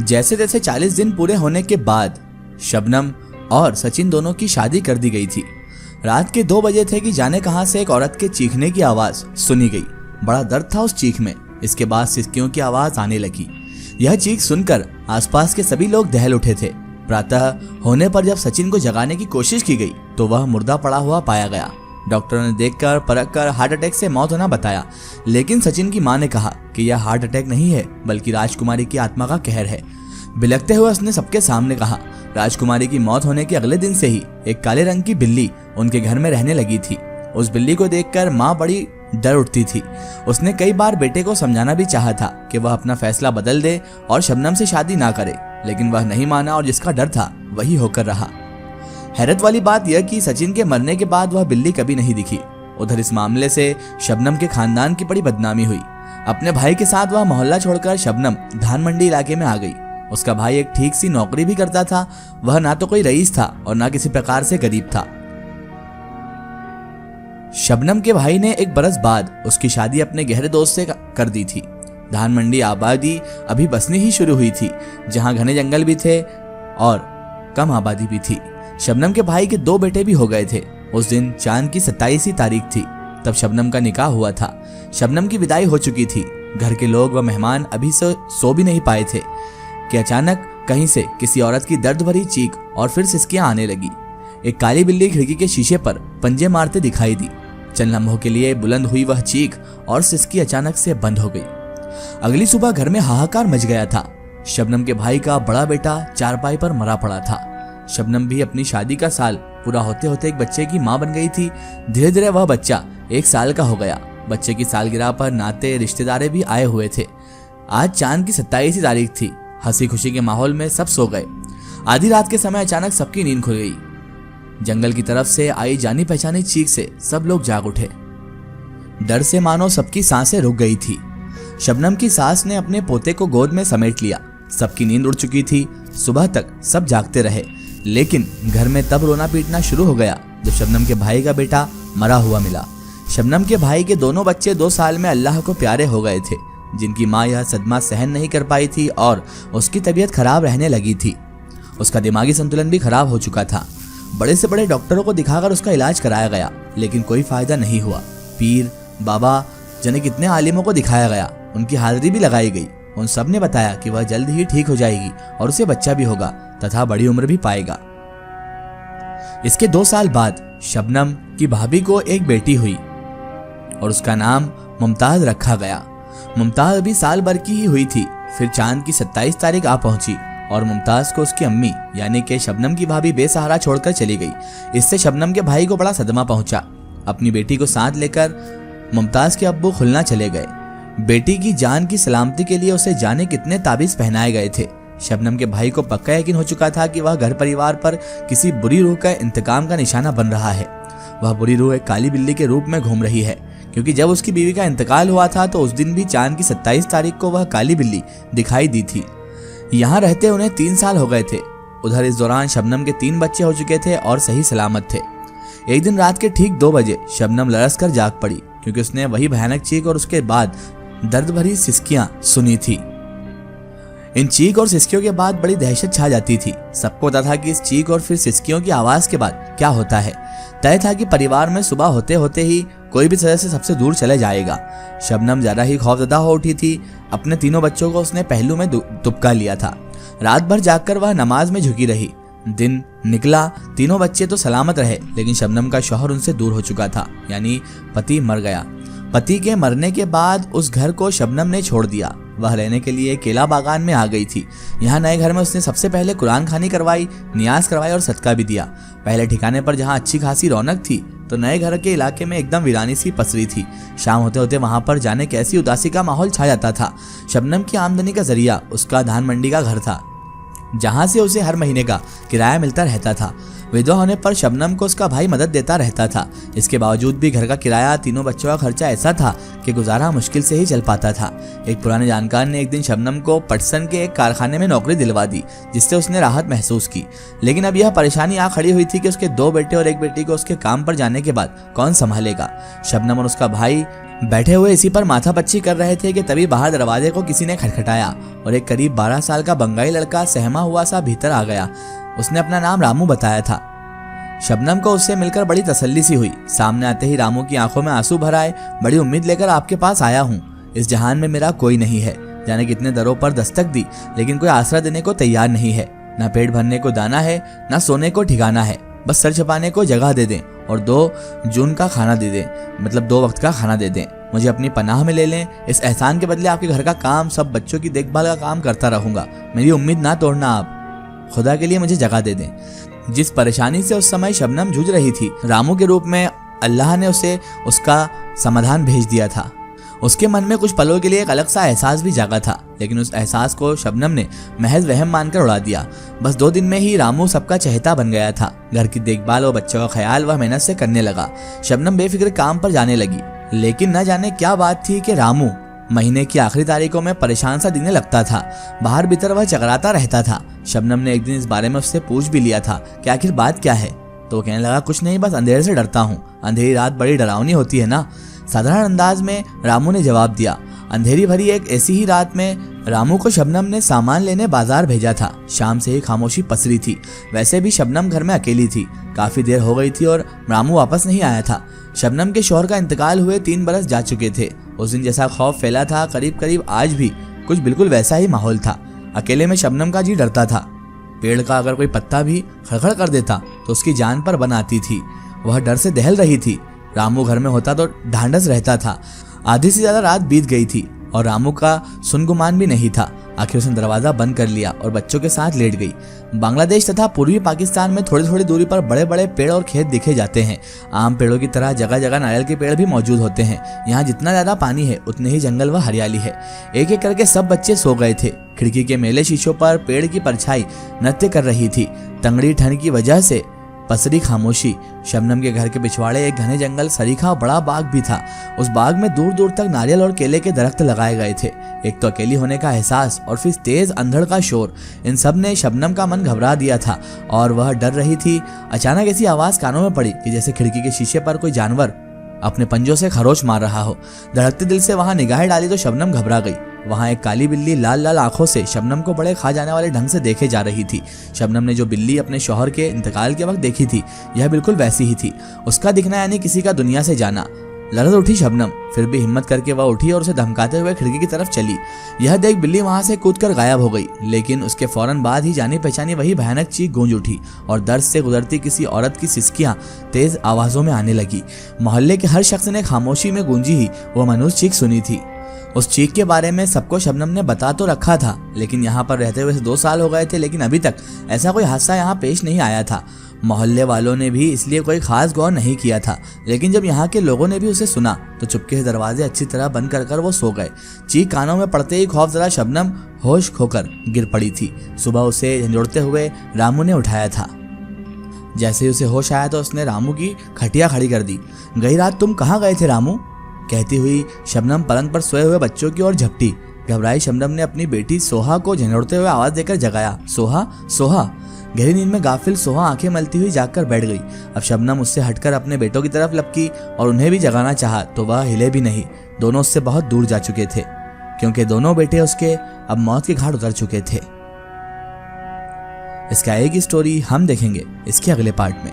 जैसे तैसे 40 दिन पूरे होने के बाद शबनम और सचिन दोनों की शादी कर दी गई थी। रात के 2 बजे थे कि जाने कहां से एक औरत के चीखने की आवाज सुनी गई। बड़ा दर्द था उस चीख में। इसके बाद सिसकियों की आवाज आने लगी। यह चीख सुनकर आसपास के सभी लोग दहल उठे थे। प्रातः होने पर जब सचिन को जगाने की कोशिश की गई तो वह मुर्दा पड़ा हुआ पाया गया। डॉक्टरों ने देखकर परखकर हार्ट अटैक से मौत होना बताया, लेकिन सचिन की मां ने कहा कि यह हार्ट अटैक नहीं है बल्कि राजकुमारी की आत्मा का कहर है। बिलखते हुए उसने सबके सामने कहा, राजकुमारी की मौत होने के अगले दिन से ही एक काले रंग की बिल्ली उनके घर में रहने लगी थी। उस बिल्ली को देखकर माँ बड़ी डर उठती थी। उसने कई बार बेटे को समझाना भी चाहा था कि वह अपना फैसला बदल दे और शबनम से शादी ना करे, लेकिन वह नहीं माना और जिसका डर था वही होकर रहा। हैरत वाली बात यह कि सचिन के मरने के बाद वह बिल्ली कभी नहीं दिखी। उधर इस मामले से शबनम के खानदान की बड़ी बदनामी हुई। अपने भाई के साथ वह मोहल्ला छोड़कर शबनम धान मंडी इलाके में आ गई। उसका भाई एक ठीक सी नौकरी भी करता था। वह ना तो कोई रईस था और ना किसी प्रकार से गरीब था। शबनम के भाई ने 1 बरस बाद उसकी शादी अपने गहरे दोस्त से कर दी थी। धान मंडी आबादी अभी बसनी ही शुरू हुई थी, जहां घने जंगल भी थे और कम आबादी भी थी। शबनम के भाई के 2 बेटे भी हो गए थे। उस दिन चांद की 27वीं तारीख थी, तब शबनम का निकाह हुआ था। शबनम की विदाई हो चुकी थी। घर के लोग व मेहमान अभी से सो भी नहीं पाए थे कि अचानक कहीं से किसी औरत की दर्द भरी चीख और फिर सिसकियां आने लगी। एक काली बिल्ली खिड़की के शीशे पर पंजे मारते दिखाई दी। चंद लम्हों के लिए बुलंद हुई वह चीख और सिसकी अचानक से बंद हो गई। अगली सुबह घर में हाहाकार मच गया था। शबनम के भाई का बड़ा बेटा चारपाई पर मरा पड़ा था। शबनम भी अपनी शादी का साल पूरा होते होते एक बच्चे की मां बन गई थी। धीरे धीरे वह बच्चा 1 साल का हो गया। बच्चे की सालगिरह पर नाते रिश्तेदार भी आए हुए थे। आज चांद की 27वीं तारीख थी। हंसी खुशी के माहौल में सब सो गए। आधी रात के समय अचानक सबकी नींद खुल गई। जंगल की तरफ से आई जानी पहचानी चीख से सब लोग जाग उठे। डर से मानो सबकी सांसें रुक गई थी। शबनम की सास ने अपने पोते को गोद में समेट लिया। सबकी नींद उड़ चुकी थी। सुबह तक सब जागते रहे, लेकिन घर में तब रोना पीटना शुरू हो गया जब शबनम के भाई का बेटा मरा हुआ मिला। शबनम के भाई के दोनों बच्चे 2 साल में अल्लाह को प्यारे हो गए थे, जिनकी माँ यह सदमा सहन नहीं कर पाई थी और उसकी तबीयत खराब रहने लगी थी। उसका दिमागी संतुलन भी खराब हो चुका था। बड़े से बड़े डॉक्टरों को दिखाकर उसका इलाज कराया गया, लेकिन कोई फायदा नहीं हुआ। पीर, बाबा जने कितने आलिमों को दिखाया गया, उनकी हाजिरी भी लगाई गई। उन सब ने बताया कि वह जल्द ही ठीक हो जाएगी और उसे बच्चा भी होगा तथा बड़ी उम्र भी पाएगा। इसके 2 साल बाद शबनम की भाभी को एक बेटी हुई और उसका नाम मुमताज रखा गया। मुमताज अभी साल भर की ही हुई थी। फिर चांद की 27 तारीख आ पहुंची और मुमताज को उसकी अम्मी यानी कि शबनम की भाभी बेसहारा छोड़कर चली गई। इससे शबनम के भाई को बड़ा सदमा पहुंचा। अपनी बेटी को साथ लेकर मुमताज के अब्बू खुलना चले गए। बेटी की जान की सलामती के लिए उसे जाने कितने ताबीज पहनाए गए थे। शबनम के भाई को पक्का यकीन हो चुका था कि वह घर परिवार पर किसी बुरी रूह का इंतकाम का निशाना बन रहा है। वह बुरी रूह एक काली बिल्ली के रूप में घूम रही है, क्योंकि जब उसकी बीवी का इंतकाल हुआ था तो उस दिन भी चांद की 27 तारीख को वह काली बिल्ली दिखाई दी थी। यहाँ रहते उन्हें 3 साल हो गए थे। उधर इस दौरान शबनम के 3 बच्चे हो चुके थे और सही सलामत थे। एक दिन रात के ठीक 2 बजे शबनम लरस कर जाग पड़ी, क्योंकि उसने वही भयानक चीख और उसके बाद दर्द भरी सिसकियां सुनी थी। इन चीख और सिसकियों के बाद बड़ी दहशत छा जाती थी। सबको पता था कि इस चीख और फिर सिसकियों की आवाज के बाद क्या होता है। तय था कि परिवार में सुबह होते होते ही कोई भी सदस्य सबसे दूर चले जाएगा। शबनम ज्यादा ही खौफजदा हो उठी थी। अपने 3 बच्चों को उसने पहलू में दुबका लिया था। रात भर जागकर वह नमाज में झुकी रही। दिन निकला, 3 बच्चे तो सलामत रहे, लेकिन शबनम का शौहर उनसे दूर हो चुका था, यानी पति मर गया। पति के मरने के बाद उस घर को शबनम ने छोड़ दिया। वह रहने के लिए केला बागान में आ गई थी। यहाँ नए घर में उसने सबसे पहले कुरान खानी करवाई, नियाज करवाई और सदका भी दिया। पहले ठिकाने पर जहाँ अच्छी खासी रौनक थी, तो नए घर के इलाके में एकदम वीरानी सी पसरी थी। शाम होते होते वहां पर जाने कैसी उदासी का माहौल छा जाता था। शबनम की आमदनी का जरिया उसका धान मंडी का घर था, जहां से उसे हर महीने का किराया मिलता रहता था। विधवा होने पर शबनम को उसका भाई मदद देता रहता था। इसके बावजूद भी घर का किराया, तीनों बच्चों का खर्चा ऐसा था कि गुजारा मुश्किल से ही चल पाता था। एक पुराने जानकार ने एक दिन शबनम को पटसन के एक कारखाने में नौकरी दिलवा दी, जिससे उसने राहत महसूस की। लेकिन अब यह परेशानी आ खड़ी हुई थी कि उसके 2 बेटे और 1 बेटी को उसके काम पर जाने के बाद कौन संभालेगा। शबनम और उसका भाई बैठे हुए इसी पर माथापच्ची कर रहे थे कि तभी बाहर दरवाजे को किसी ने खटखटाया और एक करीब 12 साल का बंगाली लड़का सहमा हुआ सा भीतर आ गया। उसने अपना नाम रामू बताया था। शबनम को उससे मिलकर बड़ी तसल्ली सी हुई। सामने आते ही रामू की आंखों में आंसू भर आए। बड़ी उम्मीद लेकर आपके पास आया हूँ। इस जहान में मेरा कोई नहीं है। जाने कितने दरों पर दस्तक दी, लेकिन कोई आसरा देने को तैयार नहीं है। ना पेट भरने को दाना है, ना सोने को ठिकाना है। बस सर छुपाने को जगह दे दें और 2 जून का खाना दे दें, मतलब 2 वक्त का खाना दे दें। मुझे अपनी पनाह में ले लें। इस एहसान के बदले आपके घर का काम, सब बच्चों की देखभाल का काम करता रहूंगा। मेरी उम्मीद ना तोड़ना आप। खुदा के लिए मुझे जगह दे दें। जिस परेशानी से उस समय शबनम जूझ रही थी, रामू के रूप में अल्लाह ने उसे उसका समाधान भेज दिया था। उसके मन में कुछ पलों के लिए एक अलग सा एहसास भी जागा था, लेकिन उस एहसास को शबनम ने महज वहम मानकर उड़ा दिया। बस 2 दिन में ही रामू सबका चहेता बन गया था। घर की देखभाल और बच्चों का ख्याल वह मेहनत से करने लगा। शबनम बेफिक्र काम पर जाने लगी, लेकिन न जाने क्या बात थी कि रामू महीने की आखिरी तारीखों में परेशान सा दिखने लगता था। बाहर भीतर वह चकराता रहता था। शबनम ने एक दिन इस बारे में उससे पूछ भी लिया था कि आखिर बात क्या है, तो कहने लगा कुछ नहीं, बस अंधेरे से डरता हूँ। अंधेरी रात बड़ी डरावनी होती है ना। साधारण अंदाज में रामू ने जवाब दिया। अंधेरी भरी एक ऐसी ही रात में रामू को शबनम ने सामान लेने बाजार भेजा था। शाम से ही खामोशी पसरी थी। वैसे भी शबनम घर में अकेली थी। काफी देर हो गई थी और रामू वापस नहीं आया था। शबनम के शौहर का इंतकाल हुए 3 बरस जा चुके थे। उस दिन जैसा खौफ फैला था, करीब करीब आज भी कुछ बिल्कुल वैसा ही माहौल था। अकेले में शबनम का जी डरता था। पेड़ का अगर कोई पत्ता भी खड़खड़ कर देता तो उसकी जान पर बन आती थी। वह डर से दहल रही थी। रामू घर में होता तो ढांढस रहता था। आधी से ज्यादा रात बीत गई थी और रामू का सुनगुमान भी नहीं था। आखिर उसने दरवाजा बंद कर लिया और बच्चों के साथ लेट गई। बांग्लादेश तथा पूर्वी पाकिस्तान में थोड़ी थोड़ी दूरी पर बड़े बड़े पेड़ और खेत दिखे जाते हैं। आम पेड़ों की तरह जगह जगह नारियल के पेड़ भी मौजूद होते हैं। यहाँ जितना ज्यादा पानी है उतने ही जंगल व हरियाली है। एक एक करके सब बच्चे सो गए थे। खिड़की के मेले शीशों पर पेड़ की परछाई नृत्य कर रही थी। तंगड़ी ठंड की वजह से पसरी खामोशी। शबनम के घर के पिछवाड़े एक घने जंगल सरीखा बड़ा बाग भी था। उस बाग में दूर दूर तक नारियल और केले के दरख्त लगाए गए थे। एक तो अकेली होने का एहसास और फिर तेज अंधड़ का शोर, इन सब ने शबनम का मन घबरा दिया था और वह डर रही थी। अचानक ऐसी आवाज कानों में पड़ी कि जैसे खिड़की के शीशे पर कोई जानवर अपने पंजों से खरोच मार रहा हो। धड़कते दिल से वहां निगाहें डाली तो शबनम घबरा गई। वहां एक काली बिल्ली लाल लाल आंखों से शबनम को बड़े खा जाने वाले ढंग से देखे जा रही थी। शबनम ने जो बिल्ली अपने शौहर के इंतकाल के वक्त देखी थी, यह बिल्कुल वैसी ही थी। उसका दिखना यानी किसी का दुनिया से जाना। लरज उठी शबनम, फिर भी हिम्मत करके वह उठी और उसे धमकाते हुए खिड़की की तरफ चली। यह देख बिल्ली वहां से कूदकर गायब हो गई, लेकिन उसके फौरन बाद ही जानी पहचानी वही भयानक चीख गूंज उठी और दर्द से गुजरती किसी औरत की सिसकियां तेज आवाजों में आने लगी। मोहल्ले के हर शख्स ने खामोशी में गूंजी ही वह मनुष्य चीख सुनी थी। उस चीख के बारे में सबको शबनम ने बता तो रखा था, लेकिन यहाँ पर रहते हुए 2 साल हो गए थे, लेकिन अभी तक ऐसा कोई हादसा यहाँ पेश नहीं आया था। मोहल्ले वालों ने भी इसलिए कोई खास गौर नहीं किया था, लेकिन जब यहाँ के लोगों ने भी उसे सुना तो चुपके से दरवाजे अच्छी तरह बंद कर वो सो गए। चीख कानों में पड़ते ही खौफजदा शबनम होश खोकर गिर पड़ी थी। सुबह उसे झंझोड़ते हुए रामू ने उठाया था। जैसे ही उसे होश आया तो उसने रामू की खटिया खड़ी कर दी। गई रात तुम कहाँ गए थे रामू? कहती हुई शबनम पलंग पर सोए हुए बच्चों की ओर झपटी। घबराई शबनम ने अपनी बेटी सोहा को झंझोड़ते हुए आवाज देकर जगाया। सोहा, सोहा। गहरी नींद में गाफिल सोहा आंखें मलती हुई जागकर बैठ गई। अब शबनम उससे हटकर अपने बेटों की तरफ लपकी और उन्हें भी जगाना चाहा तो वह हिले भी नहीं। दोनों उससे बहुत दूर जा चुके थे, क्योंकि दोनों बेटे उसके अब मौत के घाट उतर चुके थे। इसका एक ही स्टोरी हम देखेंगे इसके अगले पार्ट में।